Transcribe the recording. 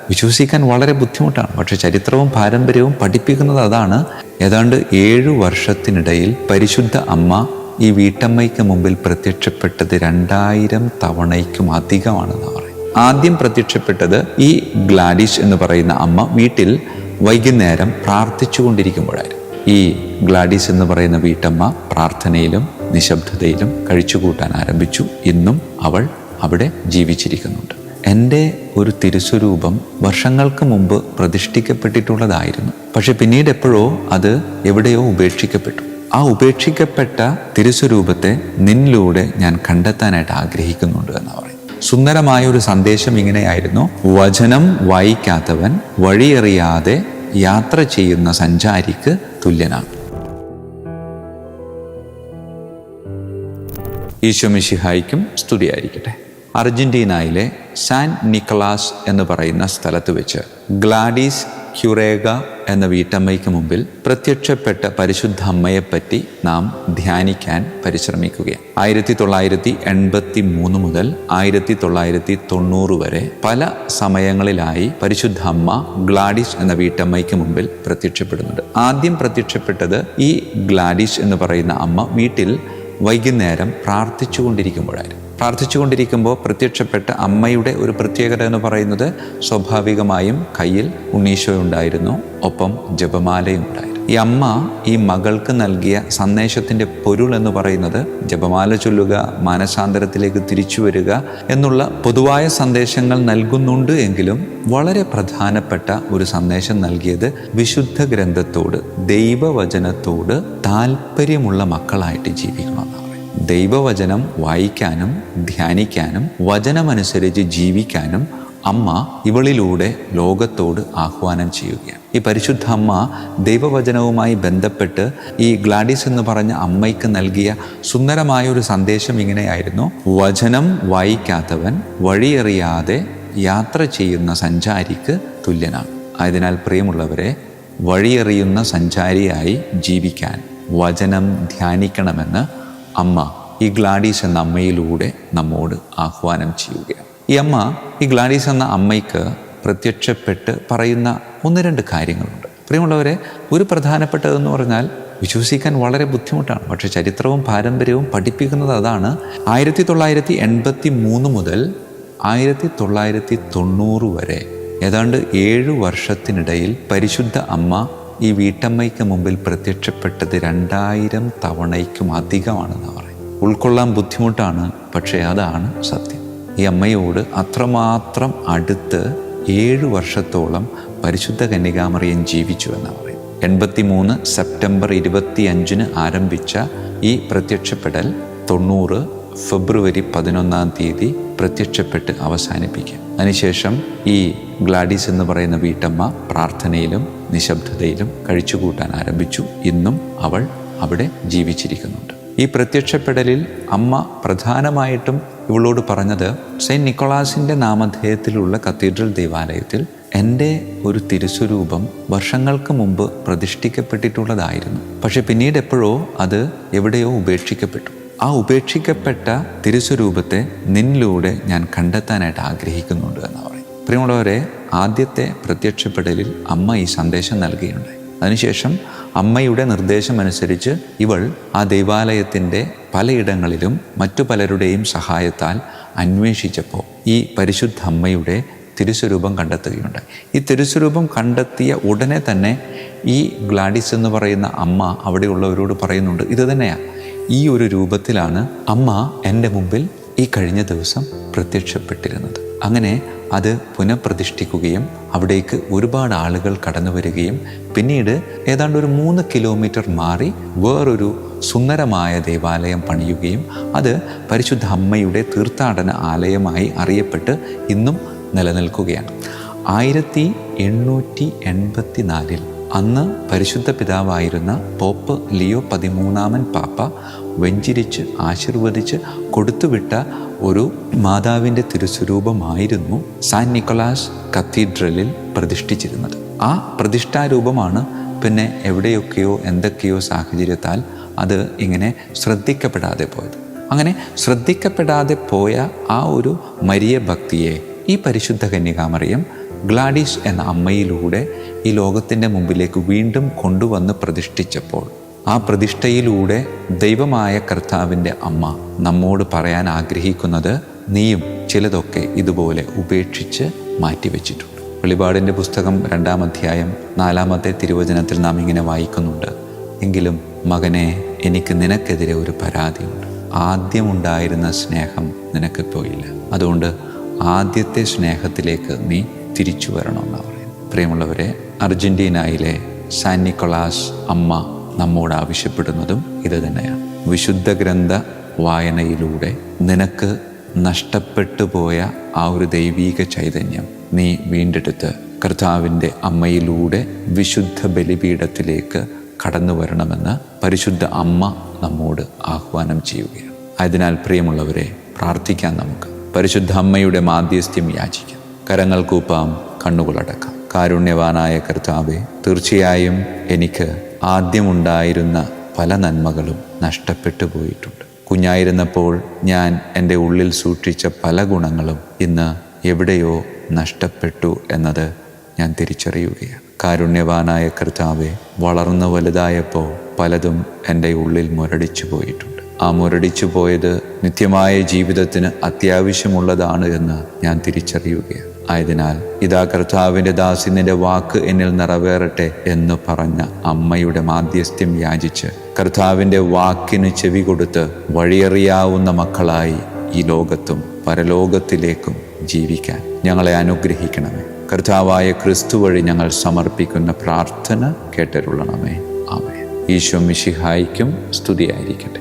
വിശ്വസിക്കാൻ വളരെ ബുദ്ധിമുട്ടാണ്. പക്ഷെ ചരിത്രവും പാരമ്പര്യവും പഠിപ്പിക്കുന്നത് അതാണ്. ഏതാണ്ട് 7 വർഷത്തിനിടയിൽ പരിശുദ്ധ അമ്മ ഈ വീട്ടമ്മയ്ക്ക് മുമ്പിൽ പ്രത്യക്ഷപ്പെട്ടത് 2000 തവണയ്ക്കും അധികമാണെന്ന് പറയും. ആദ്യം പ്രത്യക്ഷപ്പെട്ടത് ഈ ഗ്ലാഡിസ് എന്ന് പറയുന്ന അമ്മ വീട്ടിൽ വൈകുന്നേരം പ്രാർത്ഥിച്ചു കൊണ്ടിരിക്കുമ്പോഴായിരുന്നു. ഈ ഗ്ലാഡിസ് എന്ന് പറയുന്ന വീട്ടമ്മ പ്രാർത്ഥനയിലും നിശബ്ദതയിലും കഴിച്ചുകൂട്ടാൻ ആരംഭിച്ചു. ഇന്നും അവൾ അവിടെ ജീവിച്ചിരിക്കുന്നുണ്ട്. എൻ്റെ ഒരു തിരുസ്വരൂപം വർഷങ്ങൾക്ക് മുമ്പ് പ്രതിഷ്ഠിക്കപ്പെട്ടിട്ടുള്ളതായിരുന്നു. പക്ഷെ പിന്നീട് എപ്പോഴോ അത് എവിടെയോ ഉപേക്ഷിക്കപ്പെട്ടു. ആ ഉപേക്ഷിക്കപ്പെട്ട തിരുസ്വരൂപത്തെ നിന്നിലൂടെ ഞാൻ കണ്ടെത്താനായിട്ട് ആഗ്രഹിക്കുന്നുണ്ട് എന്ന് പറയും. സുന്ദരമായ ഒരു സന്ദേശം ഇങ്ങനെയായിരുന്നു: വചനം വായിക്കാത്തവൻ വഴിയറിയാതെ യാത്ര ചെയ്യുന്ന സഞ്ചാരിക്ക് തുല്യനാണ്. ഈശോ മിശിഹായ്ക്കും സ്തുതിയായിരിക്കട്ടെ. അർജന്റീനയിലെ സാൻ നിക്കലാസ് എന്ന് പറയുന്ന സ്ഥലത്ത് വെച്ച് ഗ്ലാഡിസ് ക്യുറേഗ എന്ന വീട്ടമ്മയ്ക്ക് മുമ്പിൽ പ്രത്യക്ഷപ്പെട്ട പരിശുദ്ധ അമ്മയെപ്പറ്റി നാം ധ്യാനിക്കാൻ പരിശ്രമിക്കുകയാണ്. 1983 മുതൽ 1990 വരെ പല സമയങ്ങളിലായി പരിശുദ്ധ അമ്മ ഗ്ലാഡിസ് എന്ന വീട്ടമ്മയ്ക്ക് മുമ്പിൽ പ്രത്യക്ഷപ്പെടുന്നുണ്ട്. ആദ്യം പ്രത്യക്ഷപ്പെട്ടത് ഈ ഗ്ലാഡിസ് എന്ന് പറയുന്ന അമ്മ വീട്ടിൽ വൈകുന്നേരം പ്രാർത്ഥിച്ചുകൊണ്ടിരിക്കുമ്പോൾ പ്രത്യക്ഷപ്പെട്ട അമ്മയുടെ ഒരു പ്രത്യേകത എന്ന് പറയുന്നത് സ്വാഭാവികമായും കയ്യിൽ ഉണ്ണീശോ ഉണ്ടായിരുന്നു, ഒപ്പം ജപമാലയും ഉണ്ടായിരുന്നു. ഈ അമ്മ ഈ മകൾക്ക് നൽകിയ സന്ദേശത്തിൻ്റെ പൊരുൾ എന്ന് പറയുന്നത് ജപമാല ചൊല്ലുക, മാനസാന്തരത്തിലേക്ക് തിരിച്ചു വരിക എന്നുള്ള പൊതുവായ സന്ദേശങ്ങൾ നൽകുന്നുണ്ട്. എങ്കിലും വളരെ പ്രധാനപ്പെട്ട ഒരു സന്ദേശം നൽകിയത് വിശുദ്ധ ഗ്രന്ഥത്തോട്, ദൈവവചനത്തോട് താല്പര്യമുള്ള മക്കളായിട്ട് ജീവിക്കണമെന്നാണ്. ദൈവവചനം വായിക്കാനും ധ്യാനിക്കാനും വചനമനുസരിച്ച് ജീവിക്കാനും അമ്മ ഇവളിലൂടെ ലോകത്തോട് ആഹ്വാനം ചെയ്യുകയാണ്. ഈ പരിശുദ്ധ അമ്മ ദൈവവചനവുമായി ബന്ധപ്പെട്ട് ഈ ഗ്ലാഡിസ് എന്ന് പറഞ്ഞ അമ്മയ്ക്ക് നൽകിയ സുന്ദരമായ ഒരു സന്ദേശം ഇങ്ങനെയായിരുന്നു: വചനം വായിക്കാത്തവൻ വഴിയറിയാതെ യാത്ര ചെയ്യുന്ന സഞ്ചാരിക്ക് തുല്യനാണ്. ആയതിനാൽ പ്രിയമുള്ളവരെ, വഴിയറിയുന്ന സഞ്ചാരിയായി ജീവിക്കാൻ വചനം ധ്യാനിക്കണമെന്ന് അമ്മ ഈ ഗ്ലാഡിസ് എന്ന അമ്മയിലൂടെ നമ്മോട് ആഹ്വാനം ചെയ്യുകയാണ്. ഈ അമ്മ, ഈ ഗ്ലാഡിസ് എന്ന അമ്മയ്ക്ക് പ്രത്യക്ഷപ്പെട്ട് പറയുന്ന 1-2 കാര്യങ്ങളുണ്ട്. പ്രിയമുള്ളവരെ, ഒരു പ്രധാനപ്പെട്ടതെന്ന് പറഞ്ഞാൽ വിശ്വസിക്കാൻ വളരെ ബുദ്ധിമുട്ടാണ്. പക്ഷെ ചരിത്രവും പാരമ്പര്യവും പഠിപ്പിക്കുന്നത് അതാണ്. 1983 മുതൽ 1990 വരെ ഏതാണ്ട് 7 വർഷത്തിനിടയിൽ പരിശുദ്ധ അമ്മ ഈ വീട്ടമ്മയ്ക്ക് മുമ്പിൽ പ്രത്യക്ഷപ്പെട്ടത് 2000 തവണയ്ക്കും അധികമാണെന്ന് പറയും. ഉൾക്കൊള്ളാൻ ബുദ്ധിമുട്ടാണ്, പക്ഷേ അതാണ് സത്യം. ഈ അമ്മയോട് അത്രമാത്രം അടുത്ത് 7 വർഷത്തോളം പരിശുദ്ധ കന്യകാമറിയം ജീവിച്ചു എന്നാണ് പറയും. 83 സെപ്റ്റംബർ 25 ആരംഭിച്ച ഈ പ്രത്യക്ഷപ്പെടൽ 90 ഫെബ്രുവരി 11 പ്രത്യക്ഷപ്പെട്ട് അവസാനിപ്പിക്കും. അതിനുശേഷം ഈ ഗ്ലാഡിസ് എന്ന് പറയുന്ന വീട്ടമ്മ പ്രാർത്ഥനയിലും നിശബ്ദതയിലും കഴിച്ചുകൂട്ടാൻ ആരംഭിച്ചു. ഇന്നും അവൾ അവിടെ ജീവിച്ചിരിക്കുന്നുണ്ട്. ഈ പ്രത്യക്ഷപ്പെടലിൽ അമ്മ പ്രധാനമായിട്ടും ഇവളോട് പറഞ്ഞത്, സെയിൻറ്റ് നിക്കോളാസിൻ്റെ നാമധേയത്തിലുള്ള കത്തീഡ്രൽ ദേവാലയത്തിൽ എൻ്റെ ഒരു തിരുസ്വരൂപം വർഷങ്ങൾക്ക് മുമ്പ് പ്രതിഷ്ഠിക്കപ്പെട്ടിട്ടുള്ളതായിരുന്നു. പക്ഷെ പിന്നീട് എപ്പോഴോ അത് എവിടെയോ ഉപേക്ഷിക്കപ്പെട്ടു. ആ ഉപേക്ഷിക്കപ്പെട്ട തിരുസ്വരൂപത്തെ നിന്നിലൂടെ ഞാൻ കണ്ടെത്താനായിട്ട് ആഗ്രഹിക്കുന്നുണ്ട് എന്ന് പറയും. പ്രിയമുള്ളവരെ, ആദ്യത്തെ പ്രത്യക്ഷപ്പെടലിൽ അമ്മ ഈ സന്ദേശം നൽകുകയുണ്ടായി. അതിനുശേഷം അമ്മയുടെ നിർദ്ദേശമനുസരിച്ച് ഇവൾ ആ ദൈവാലയത്തിൻ്റെ പലയിടങ്ങളിലും മറ്റു പലരുടെയും സഹായത്താൽ അന്വേഷിച്ചപ്പോൾ ഈ പരിശുദ്ധ അമ്മയുടെ തിരുസ്വരൂപം കണ്ടെത്തുകയുണ്ടായി. ഈ തിരുസ്വരൂപം കണ്ടെത്തിയ ഉടനെ തന്നെ ഈ ഗ്ലാഡിസ് എന്ന് പറയുന്ന അമ്മ അവിടെയുള്ളവരോട് പറയുന്നുണ്ട്, ഇത് തന്നെയാണ്, ഈ ഒരു രൂപത്തിലാണ് അമ്മ എൻ്റെ മുമ്പിൽ ഈ കഴിഞ്ഞ ദിവസം പ്രത്യക്ഷപ്പെട്ടിരുന്നത്. അങ്ങനെ അത് പുനഃപ്രതിഷ്ഠിക്കുകയും അവിടേക്ക് ഒരുപാട് ആളുകൾ കടന്നു വരികയും പിന്നീട് ഏതാണ്ട് ഒരു 3 കിലോമീറ്റർ മാറി വേറൊരു സുന്ദരമായ ദേവാലയം പണിയുകയും അത് പരിശുദ്ധ അമ്മയുടെ തീർത്ഥാടന ആലയമായി അറിയപ്പെട്ട് ഇന്നും നിലനിൽക്കുകയാണ്. 1884 അന്ന് പരിശുദ്ധ പിതാവായിരുന്ന പോപ്പ് ലിയോ 13 പാപ്പ വെഞ്ചിരിച്ച് ആശീർവദിച്ച് കൊടുത്തുവിട്ട ഒരു മാതാവിൻ്റെ തിരുസ്വരൂപമായിരുന്നു സാൻ നിക്കോളാസ് കത്തീഡ്രലിൽ പ്രതിഷ്ഠിച്ചിരുന്നത്. ആ പ്രതിഷ്ഠാരൂപമാണ് പിന്നെ എവിടെയൊക്കെയോ എന്തൊക്കെയോ സാഹചര്യത്താൽ അത് ഇങ്ങനെ ശ്രദ്ധിക്കപ്പെടാതെ പോയത്. അങ്ങനെ ശ്രദ്ധിക്കപ്പെടാതെ പോയ ആ ഒരു മരിയ ഭക്തിയെ ഈ പരിശുദ്ധ കന്യകാമറിയം ഗ്ലാഡീസ് എന്ന അമ്മയിലൂടെ ഈ ലോകത്തിൻ്റെ മുമ്പിലേക്ക് വീണ്ടും കൊണ്ടുവന്ന് പ്രതിഷ്ഠിച്ചപ്പോൾ ആ പ്രതിഷ്ഠയിലൂടെ ദൈവമായ കർത്താവിൻ്റെ അമ്മ നമ്മോട് പറയാൻ ആഗ്രഹിക്കുന്നത്, നീയും ചിലതൊക്കെ ഇതുപോലെ ഉപേക്ഷിച്ച് മാറ്റിവെച്ചിട്ടുണ്ട്. വെളിപാടിൻ്റെ പുസ്തകം 2-ാം അധ്യായം 4-ാമത്തെ തിരുവചനത്തിൽ നാം ഇങ്ങനെ വായിക്കുന്നുണ്ട്, എങ്കിലും മകനെ, എനിക്ക് നിനക്കെതിരെ ഒരു പരാതിയുണ്ട്. ആദ്യമുണ്ടായിരുന്ന സ്നേഹം നിനക്കിപ്പോൾ ഇല്ല. അതുകൊണ്ട് ആദ്യത്തെ സ്നേഹത്തിലേക്ക് നീ തിരിച്ചു വരണമെന്നാണ് പറയുന്നത്. പ്രിയമുള്ളവരെ, അർജൻറ്റീനയിലെ സാൻ നിക്കോളാസ് അമ്മ നമ്മോട് ആവശ്യപ്പെടുന്നതും ഇത് തന്നെയാണ്. വിശുദ്ധ ഗ്രന്ഥ വായനയിലൂടെ നിനക്ക് നഷ്ടപ്പെട്ടു പോയ ആ ഒരു ദൈവീക ചൈതന്യം നീ വീണ്ടെടുത്ത് കർത്താവിൻ്റെ അമ്മയിലൂടെ വിശുദ്ധ ബലിപീഠത്തിലേക്ക് കടന്നു വരണമെന്ന് പരിശുദ്ധ അമ്മ നമ്മോട് ആഹ്വാനം ചെയ്യുകയാണ്. അതിനാൽ പ്രിയമുള്ളവരെ, പ്രാർത്ഥിക്കാൻ നമുക്ക്. പരിശുദ്ധ അമ്മയുടെ മാധ്യസ്ഥ്യം യാചിക്കാം. കരങ്ങൾ കൂപ്പാം, കണ്ണുകളടക്കാം. കാരുണ്യവാനായ കർത്താവേ, തീർച്ചയായും എനിക്ക് ആദ്യമുണ്ടായിരുന്ന പല നന്മകളും നഷ്ടപ്പെട്ടു പോയിട്ടുണ്ട്. കുഞ്ഞായിരുന്നപ്പോൾ ഞാൻ എൻ്റെ ഉള്ളിൽ സൂക്ഷിച്ച പല ഗുണങ്ങളും ഇന്ന് എവിടെയോ നഷ്ടപ്പെട്ടു എന്നത് ഞാൻ തിരിച്ചറിയുകയാണ്. കാരുണ്യവാനായ കർത്താവെ, വളർന്നു വലുതായപ്പോൾ പലതും എൻ്റെ ഉള്ളിൽ മുരടിച്ചു പോയിട്ടുണ്ട്. ആ മുരടിച്ചു പോയത് നിത്യമായ ജീവിതത്തിന് അത്യാവശ്യമുള്ളതാണ് എന്ന് ഞാൻ തിരിച്ചറിയുകയാണ്. ആയതിനാൽ ഇതാ കർത്താവിൻ്റെ ദാസി, നിന്റെ വാക്ക് എന്നിൽ നിറവേറട്ടെ എന്ന് പറഞ്ഞ അമ്മയുടെ മാധ്യസ്ഥ്യം യാചിച്ച് കർത്താവിൻ്റെ വാക്കിന് ചെവി കൊടുത്ത് വഴിയറിയാവുന്ന മക്കളായി ഈ ലോകത്തും പരലോകത്തിലേക്കും ജീവിക്കാൻ ഞങ്ങളെ അനുഗ്രഹിക്കണമേ. കർത്താവായ ക്രിസ്തു വഴി ഞങ്ങൾ സമർപ്പിക്കുന്ന പ്രാർത്ഥന കേട്ടരുളണമേ. ആമേൻ. ഈശോ മിശിഹായ്ക്കും സ്തുതിയായിരിക്കട്ടെ.